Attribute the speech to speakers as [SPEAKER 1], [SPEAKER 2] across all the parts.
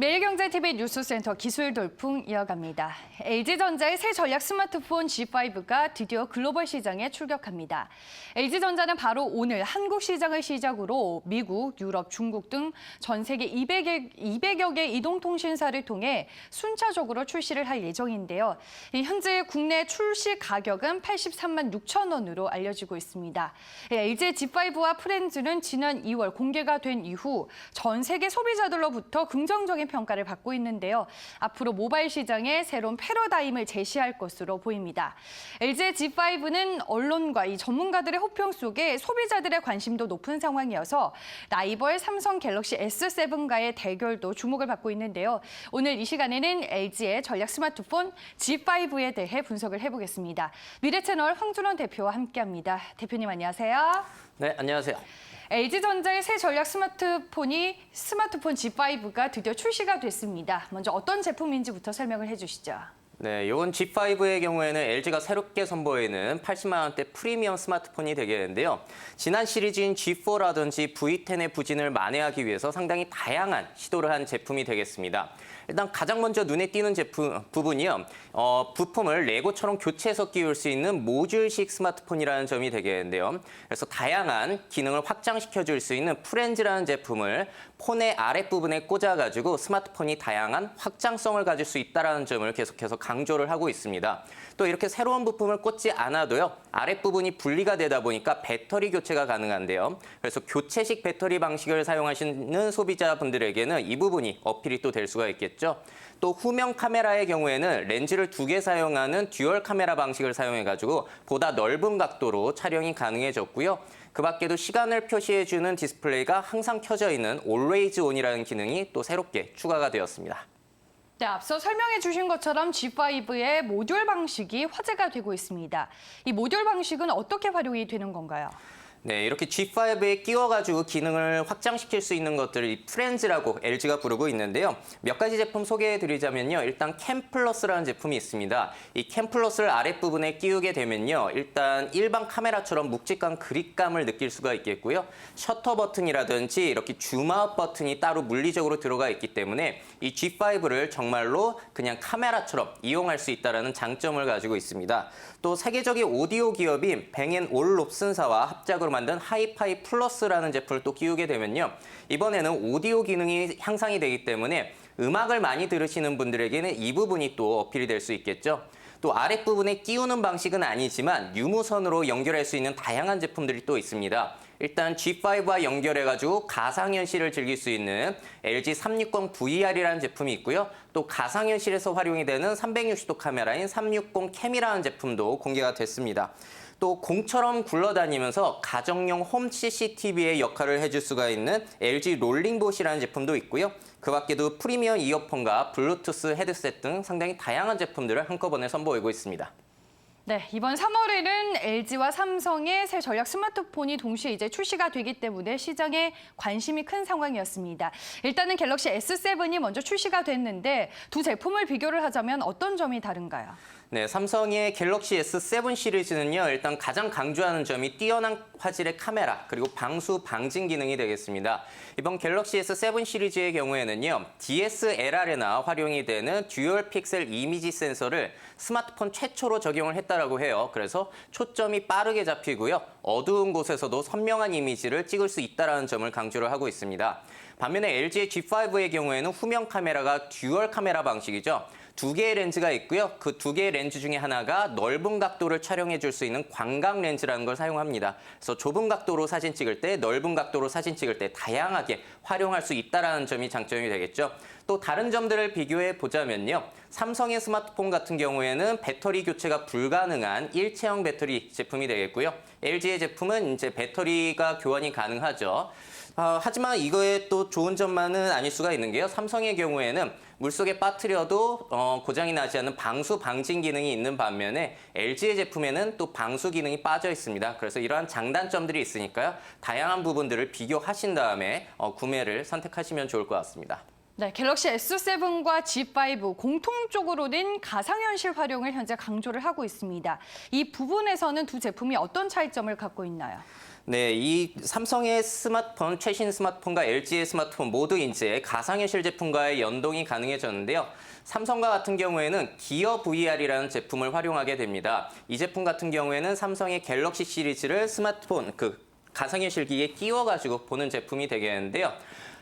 [SPEAKER 1] 매일경제TV 뉴스센터 기술 돌풍 이어갑니다. LG전자의 새 전략 스마트폰 G5가 드디어 글로벌 시장에 출격합니다. LG전자는 바로 오늘 한국 시장을 시작으로 미국, 유럽, 중국 등 전 세계 200여 개 이동통신사를 통해 순차적으로 출시를 할 예정인데요. 현재 국내 출시 가격은 83만 6천 원으로 알려지고 있습니다. LG G5와 프렌즈는 지난 2월 공개가 된 이후 전 세계 소비자들로부터 긍정적인 평가를 받고 있는데요. 앞으로 모바일 시장에 새로운 패러다임을 제시할 것으로 보입니다. LG G5는 언론과 이 전문가들의 호평 속에 소비자들의 관심도 높은 상황이어서 라이벌 삼성 갤럭시 S7과의 대결도 주목을 받고 있는데요. 오늘 이 시간에는 LG의 전략 스마트폰 G5에 대해 분석을 해보겠습니다. 미래채널 황준원 대표와 함께합니다. 대표님 안녕하세요.
[SPEAKER 2] 네, 안녕하세요.
[SPEAKER 1] LG전자의 새 전략 스마트폰 G5가 드디어 출시가 됐습니다. 먼저 어떤 제품인지부터 설명을 해주시죠.
[SPEAKER 2] 네, 이번 G5의 경우에는 LG가 새롭게 선보이는 80만 원대 프리미엄 스마트폰이 되겠는데요. 지난 시리즈인 G4라든지 V10의 부진을 만회하기 위해서 상당히 다양한 시도를 한 제품이 되겠습니다. 일단 가장 먼저 눈에 띄는 부분이요. 부품을 레고처럼 교체해서 끼울 수 있는 모듈식 스마트폰이라는 점이 되겠는데요. 그래서 다양한 기능을 확장시켜줄 수 있는 프렌즈라는 제품을 폰의 아랫부분에 꽂아가지고 스마트폰이 다양한 확장성을 가질 수 있다는 점을 계속해서 강조를 하고 있습니다. 또 이렇게 새로운 부품을 꽂지 않아도요. 아랫부분이 분리가 되다 보니까 배터리 교체가 가능한데요. 그래서 교체식 배터리 방식을 사용하시는 소비자분들에게는 이 부분이 어필이 또 될 수가 있겠죠. 또 후면 카메라의 경우에는 렌즈를 2개 사용하는 듀얼 카메라 방식을 사용해가지고 보다 넓은 각도로 촬영이 가능해졌고요. 그 밖에도 시간을 표시해주는 디스플레이가 항상 켜져 있는 Always On이라는 기능이 또 새롭게 추가가 되었습니다.
[SPEAKER 1] 네, 앞서 설명해 주신 것처럼 G5의 모듈 방식이 화제가 되고 있습니다. 이 모듈 방식은 어떻게 활용이 되는 건가요?
[SPEAKER 2] 네, 이렇게 G5에 끼워가지고 기능을 확장시킬 수 있는 것들을 이 프렌즈라고 LG가 부르고 있는데요. 몇 가지 제품 소개해드리자면요. 일단 캠플러스라는 제품이 있습니다. 이 캠플러스를 아랫부분에 끼우게 되면요. 일단 일반 카메라처럼 묵직한 그립감을 느낄 수가 있겠고요. 셔터 버튼이라든지 이렇게 줌아웃 버튼이 따로 물리적으로 들어가 있기 때문에 이 G5를 정말로 그냥 카메라처럼 이용할 수 있다는 장점을 가지고 있습니다. 또 세계적인 오디오 기업인 뱅앤올롭슨사와 합작으로 만든 하이파이 플러스라는 제품을 또 끼우게 되면요. 이번에는 오디오 기능이 향상이 되기 때문에 음악을 많이 들으시는 분들에게는 이 부분이 또 어필이 될 수 있겠죠. 또 아랫부분에 끼우는 방식은 아니지만 유무선으로 연결할 수 있는 다양한 제품들이 또 있습니다. 일단 G5와 연결해가지고 가상현실을 즐길 수 있는 LG 360 VR이라는 제품이 있고요. 또 가상현실에서 활용이 되는 360도 카메라인 360 캠이라는 제품도 공개가 됐습니다. 또 공처럼 굴러다니면서 가정용 홈 CCTV의 역할을 해줄 수가 있는 LG 롤링봇이라는 제품도 있고요. 그 밖에도 프리미엄 이어폰과 블루투스 헤드셋 등 상당히 다양한 제품들을 한꺼번에 선보이고 있습니다.
[SPEAKER 1] 네, 이번 3월에는 LG와 삼성의 새 전략 스마트폰이 동시에 이제 출시가 되기 때문에 시장에 관심이 큰 상황이었습니다. 일단은 갤럭시 S7이 먼저 출시가 됐는데 두 제품을 비교를 하자면 어떤 점이 다른가요?
[SPEAKER 2] 네, 삼성의 갤럭시 S7 시리즈는요, 일단 가장 강조하는 점이 뛰어난 화질의 카메라, 그리고 방수 방진 기능이 되겠습니다. 이번 갤럭시 S7 시리즈의 경우에는요, DSLR에나 활용이 되는 듀얼 픽셀 이미지 센서를 스마트폰 최초로 적용을 했다라고 해요. 그래서 초점이 빠르게 잡히고요, 어두운 곳에서도 선명한 이미지를 찍을 수 있다는 점을 강조를 하고 있습니다. 반면에 LG의 G5의 경우에는 후면 카메라가 듀얼 카메라 방식이죠. 2개의 렌즈가 있고요. 그 2개의 렌즈 중에 하나가 넓은 각도를 촬영해 줄 수 있는 광각 렌즈라는 걸 사용합니다. 그래서 좁은 각도로 사진 찍을 때, 넓은 각도로 사진 찍을 때 다양하게 활용할 수 있다는 점이 장점이 되겠죠. 또 다른 점들을 비교해 보자면요. 삼성의 스마트폰 같은 경우에는 배터리 교체가 불가능한 일체형 배터리 제품이 되겠고요. LG의 제품은 이제 배터리가 교환이 가능하죠. 하지만 이거에 또 좋은 점만은 아닐 수가 있는 게요. 삼성의 경우에는 물속에 빠뜨려도 고장이 나지 않는 방수 방진 기능이 있는 반면에 LG의 제품에는 또 방수 기능이 빠져 있습니다. 그래서 이러한 장단점들이 있으니까요. 다양한 부분들을 비교하신 다음에 구매를 선택하시면 좋을 것 같습니다.
[SPEAKER 1] 네, 갤럭시 S7과 G5 공통적으로는 가상현실 활용을 현재 강조를 하고 있습니다. 이 부분에서는 두 제품이 어떤 차이점을 갖고 있나요?
[SPEAKER 2] 네, 이 삼성의 스마트폰, 최신 스마트폰과 LG의 스마트폰 모두 이제 가상현실 제품과의 연동이 가능해졌는데요. 삼성과 같은 경우에는 기어 VR이라는 제품을 활용하게 됩니다. 이 제품 같은 경우에는 삼성의 갤럭시 시리즈를 스마트폰, 가상현실 기기에 끼워가지고 보는 제품이 되겠는데요.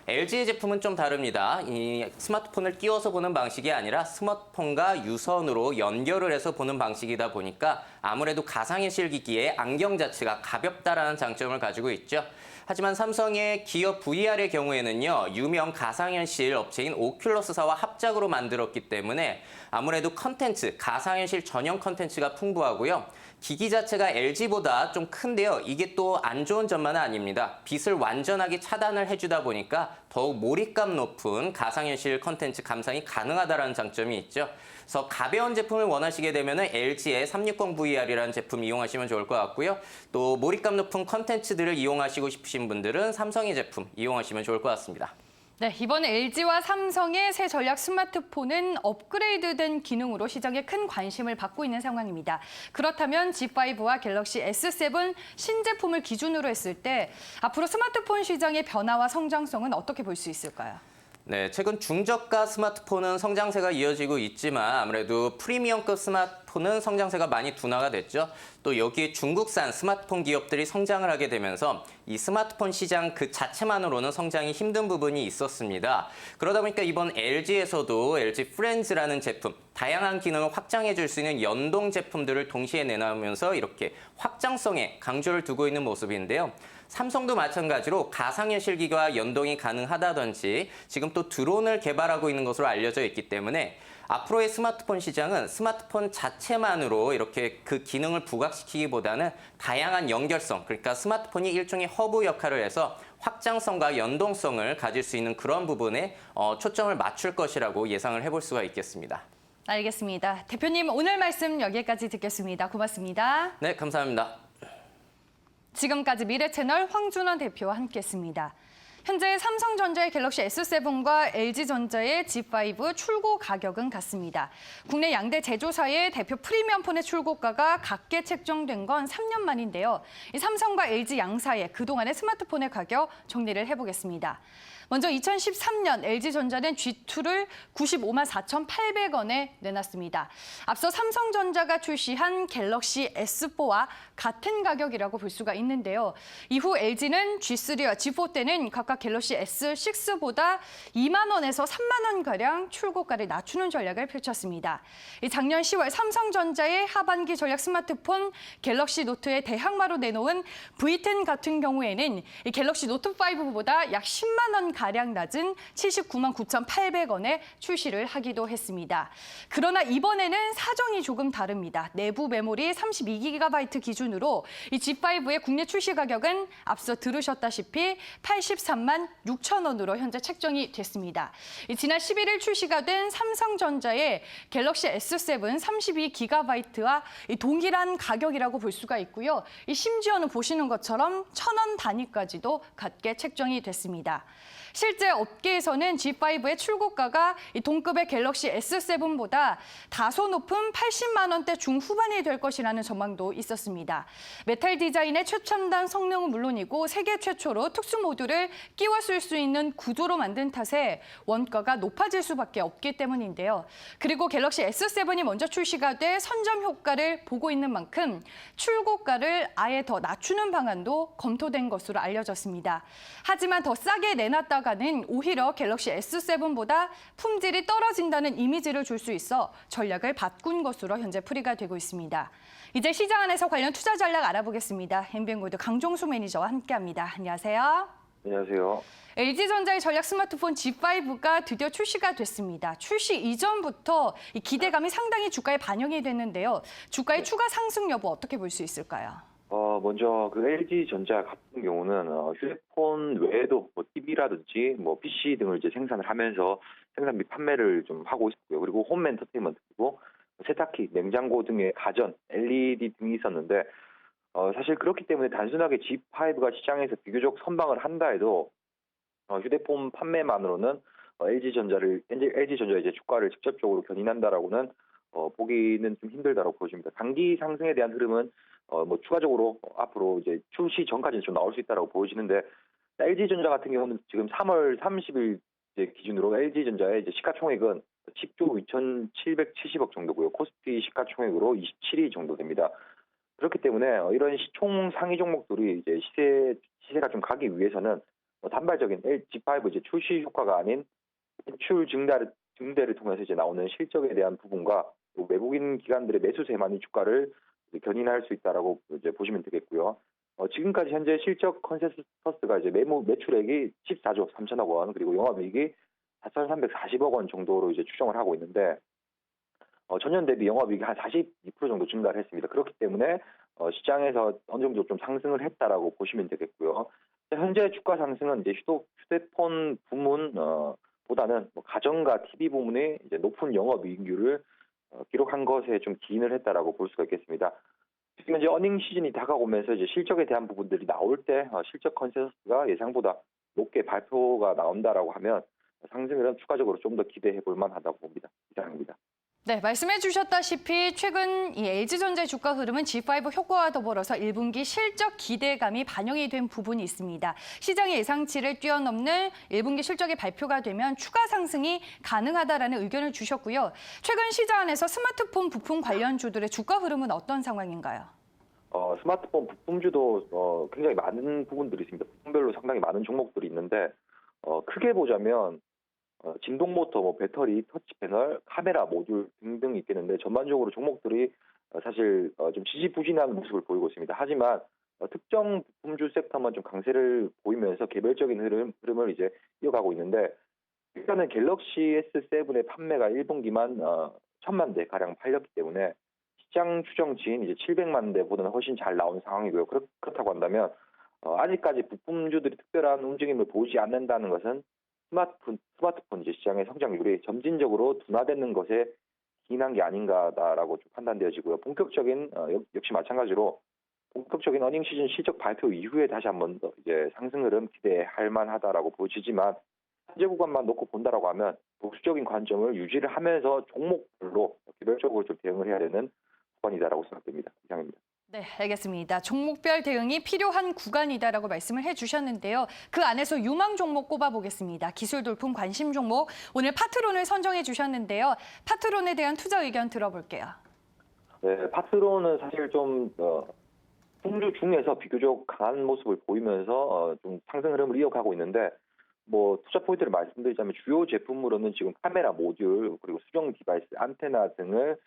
[SPEAKER 2] LG의 제품은 좀 다릅니다. 이 스마트폰을 끼워서 보는 방식이 아니라 스마트폰과 유선으로 연결을 해서 보는 방식이다 보니까 아무래도 가상현실 기기의 안경 자체가 가볍다라는 장점을 가지고 있죠. 하지만 삼성의 기어 VR의 경우에는요, 유명 가상현실 업체인 오큘러스사와 합작으로 만들었기 때문에 아무래도 컨텐츠, 가상현실 전용 컨텐츠가 풍부하고요. 기기 자체가 LG보다 좀 큰데요. 이게 또 안 좋은 점만은 아닙니다. 빛을 완전하게 차단을 해주다 보니까 더욱 몰입감 높은 가상현실 컨텐츠 감상이 가능하다는 장점이 있죠. 그래서 가벼운 제품을 원하시게 되면 LG의 360VR이라는 제품 이용하시면 좋을 것 같고요. 또 몰입감 높은 컨텐츠들을 이용하시고 싶으신 분들은 삼성의 제품 이용하시면 좋을 것 같습니다.
[SPEAKER 1] 네, 이번 LG와 삼성의 새 전략 스마트폰은 업그레이드된 기능으로 시장에 큰 관심을 받고 있는 상황입니다. 그렇다면 G5와 갤럭시 S7 신제품을 기준으로 했을 때 앞으로 스마트폰 시장의 변화와 성장성은 어떻게 볼 수 있을까요?
[SPEAKER 2] 네, 최근 중저가 스마트폰은 성장세가 이어지고 있지만 아무래도 프리미엄급 스마트폰은 성장세가 많이 둔화가 됐죠. 또 여기에 중국산 스마트폰 기업들이 성장을 하게 되면서 이 스마트폰 시장 그 자체만으로는 성장이 힘든 부분이 있었습니다. 그러다 보니까 이번 LG에서도 LG 프렌즈라는 제품, 다양한 기능을 확장해 줄 수 있는 연동 제품들을 동시에 내놓으면서 이렇게 확장성에 강조를 두고 있는 모습인데요. 삼성도 마찬가지로 가상현실 기기와 연동이 가능하다든지 지금 또 드론을 개발하고 있는 것으로 알려져 있기 때문에 앞으로의 스마트폰 시장은 스마트폰 자체만으로 이렇게 그 기능을 부각시키기보다는 다양한 연결성, 그러니까 스마트폰이 일종의 허브 역할을 해서 확장성과 연동성을 가질 수 있는 그런 부분에 초점을 맞출 것이라고 예상을 해볼 수가 있겠습니다.
[SPEAKER 1] 알겠습니다. 대표님, 오늘 말씀 여기까지 듣겠습니다. 고맙습니다.
[SPEAKER 2] 네, 감사합니다.
[SPEAKER 1] 지금까지 미래채널 황준원 대표와 함께했습니다. 현재 삼성전자의 갤럭시 S7과 LG전자의 G5 출고 가격은 같습니다. 국내 양대 제조사의 대표 프리미엄폰의 출고가가 같게 책정된 건 3년 만인데요. 이 삼성과 LG 양사의 그동안의 스마트폰의 가격 정리를 해보겠습니다. 먼저 2013년 LG전자는 G2를 95만 4,800원에 내놨습니다. 앞서 삼성전자가 출시한 갤럭시 S4와 같은 가격이라고 볼 수가 있는데요. 이후 LG는 G3와 G4 때는 각각 갤럭시 S6보다 2만 원에서 3만 원가량 출고가를 낮추는 전략을 펼쳤습니다. 작년 10월 삼성전자의 하반기 전략 스마트폰 갤럭시 노트의 대항마로 내놓은 V10 같은 경우에는 이 갤럭시 노트 5보다 약 10만 원 가량 낮은 79만 9,800원에 출시를 하기도 했습니다. 그러나 이번에는 사정이 조금 다릅니다. 내부 메모리 32GB 기준으로 이 G5의 국내 출시 가격은 앞서 들으셨다시피 83만 6천 원으로 현재 책정이 됐습니다. 지난 11일 출시가 된 삼성전자의 갤럭시 S7 32GB와 동일한 가격이라고 볼 수가 있고요. 심지어는 보시는 것처럼 1,000원 단위까지도 같게 책정이 됐습니다. 실제 업계에서는 G5의 출고가가 동급의 갤럭시 S7보다 다소 높은 80만 원대 중후반이 될 것이라는 전망도 있었습니다. 메탈 디자인의 최첨단 성능은 물론이고 세계 최초로 특수 모듈을 끼워 쓸 수 있는 구조로 만든 탓에 원가가 높아질 수밖에 없기 때문인데요. 그리고 갤럭시 S7이 먼저 출시가 돼 선점 효과를 보고 있는 만큼 출고가를 아예 더 낮추는 방안도 검토된 것으로 알려졌습니다. 하지만 더 싸게 내놨다가는 오히려 갤럭시 S7보다 품질이 떨어진다는 이미지를 줄 수 있어 전략을 바꾼 것으로 현재 풀이가 되고 있습니다. 이제 시장 안에서 관련 투자 전략 알아보겠습니다. 엠비엔골드 강종수 매니저와 함께합니다. 안녕하세요.
[SPEAKER 3] 안녕하세요.
[SPEAKER 1] LG전자의 전략 스마트폰 G5가 드디어 출시가 됐습니다. 출시 이전부터 이 기대감이 상당히 주가에 반영이 됐는데요. 주가의 추가 상승 여부 어떻게 볼 수 있을까요?
[SPEAKER 3] 먼저 그 LG전자 같은 경우는 휴대폰 외에도 뭐 TV라든지 뭐 PC 등을 이제 생산을 하면서 생산 및 판매를 좀 하고 있고요. 그리고 홈 엔터테인먼트 그리고 세탁기, 냉장고 등의 가전, LED 등이 있었는데 사실 그렇기 때문에 단순하게 G5가 시장에서 비교적 선방을 한다 해도 휴대폰 판매만으로는 LG전자의 이제 주가를 직접적으로 견인한다라고는 보기는 좀 힘들다고 보여집니다. 단기 상승에 대한 흐름은 뭐 추가적으로 앞으로 이제 출시 전까지는 좀 나올 수 있다고 보여지는데 LG전자 같은 경우는 지금 3월 30일 기준으로 LG전자의 이제 시가총액은 10조 2,770억 정도고요. 코스피 시가총액으로 27위 정도 됩니다. 그렇기 때문에 이런 총 상위 종목들이 이제 시세가 좀 가기 위해서는 단발적인 G5 이제 출시 효과가 아닌 매출 증대를 통해서 이제 나오는 실적에 대한 부분과 또 외국인 기관들의 매수세만이 주가를 견인할 수 있다라고 이제 보시면 되겠고요. 지금까지 현재 실적 컨센서스가 이제 매출액이 14조 3천억 원 그리고 영업이익이 4,340억 원 정도로 이제 추정을 하고 있는데 전년 대비 영업이익이 한 42% 정도 증가를 했습니다. 그렇기 때문에 시장에서 어느 정도 좀 상승을 했다라고 보시면 되겠고요. 현재 주가 상승은 이제 휴대폰 부문 보다는 뭐 가전과 TV 부문의 이제 높은 영업이익률을 기록한 것에 좀 기인을 했다라고 볼 수가 있겠습니다. 지금 이제 어닝 시즌이 다가오면서 이제 실적에 대한 부분들이 나올 때 실적 컨센서스가 예상보다 높게 발표가 나온다라고 하면 상승률은 추가적으로 좀 더 기대해 볼 만하다고 봅니다. 이상입니다.
[SPEAKER 1] 네, 말씀해 주셨다시피 최근 이 LG전자의 주가 흐름은 G5 효과와 더불어서 1분기 실적 기대감이 반영이 된 부분이 있습니다. 시장의 예상치를 뛰어넘는 1분기 실적이 발표가 되면 추가 상승이 가능하다라는 의견을 주셨고요. 최근 시장 안에서 스마트폰 부품 관련주들의 주가 흐름은 어떤 상황인가요?
[SPEAKER 3] 스마트폰 부품주도 굉장히 많은 부분들이 있습니다. 부품별로 상당히 많은 종목들이 있는데 크게 보자면 진동 모터, 뭐 배터리, 터치 패널, 카메라 모듈 등등 있겠는데 전반적으로 종목들이 사실 좀 지지부진한 모습을 보이고 있습니다. 하지만 특정 부품주 섹터만 좀 강세를 보이면서 개별적인 흐름을 이제 이어가고 있는데 일단은 갤럭시 S7의 판매가 1분기만 1,000만 대 가량 팔렸기 때문에 시장 추정치인 이제 700만 대보다는 훨씬 잘 나온 상황이고요. 그렇다고 한다면 아직까지 부품주들이 특별한 움직임을 보이지 않는다는 것은 스마트폰 이제 시장의 성장률이 점진적으로 둔화되는 것에 기인한 게 아닌가다라고 좀 판단되어지고요. 본격적인 역시 마찬가지로 본격적인 어닝 시즌 실적 발표 이후에 다시 한번 더 이제 상승 흐름 기대할 만하다라고 보여지지만 현재 구간만 놓고 본다라고 하면 보수적인 관점을 유지를 하면서 종목별로 개별적으로 좀 대응을 해야 되는 구간이다라고 생각됩니다. 이상입니다.
[SPEAKER 1] 네, 알겠습니다. 종목별 대응이 필요한 구간이다라고 말씀을 해주셨는데요. 그 안에서 유망 종목 꼽아보겠습니다. 기술 돌풍 관심 종목, 오늘 파트론을 선정해 주셨는데요. 파트론에 대한 투자 의견 들어볼게요.
[SPEAKER 3] 네, 파트론은 사실 좀 품주 중에서 비교적 강한 모습을 보이면서 좀 상승 흐름을 이어가고 있는데 뭐 투자 포인트를 말씀드리자면 주요 제품으로는 지금 카메라 모듈 그리고 수정 디바이스, 안테나 등을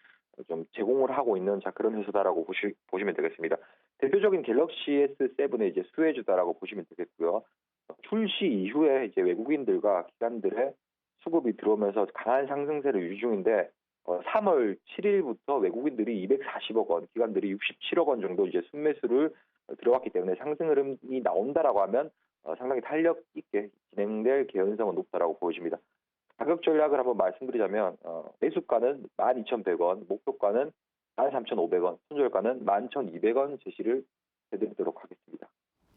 [SPEAKER 3] 좀 제공을 하고 있는 그런 회사다라고 보시면 되겠습니다. 대표적인 갤럭시 S7의 이제 수혜주다라고 보시면 되겠고요. 출시 이후에 이제 외국인들과 기관들의 수급이 들어오면서 강한 상승세를 유지 중인데 3월 7일부터 외국인들이 240억 원, 기관들이 67억 원 정도 이제 순매수를 들어왔기 때문에 상승 흐름이 나온다라고 하면 상당히 탄력 있게 진행될 개연성은 높다라고 보여집니다. 가격 전략을 한번 말씀드리자면 매수가는 12,100원, 목표가는 13,500원, 손절가는 11,200원 제시를 해드리도록 하겠습니다.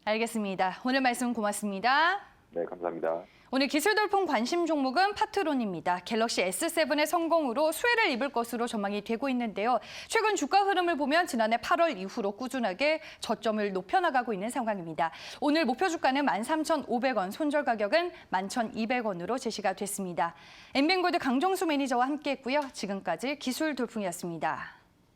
[SPEAKER 1] 알겠습니다. 오늘 말씀 고맙습니다.
[SPEAKER 3] 네, 감사합니다.
[SPEAKER 1] 오늘 기술 돌풍 관심 종목은 파트론입니다. 갤럭시 S7의 성공으로 수혜를 입을 것으로 전망이 되고 있는데요. 최근 주가 흐름을 보면 지난해 8월 이후로 꾸준하게 저점을 높여나가고 있는 상황입니다. 오늘 목표 주가는 13,500원, 손절 가격은 11,200원으로 제시가 됐습니다. 엠뱅골드 강정수 매니저와 함께했고요. 지금까지 기술 돌풍이었습니다.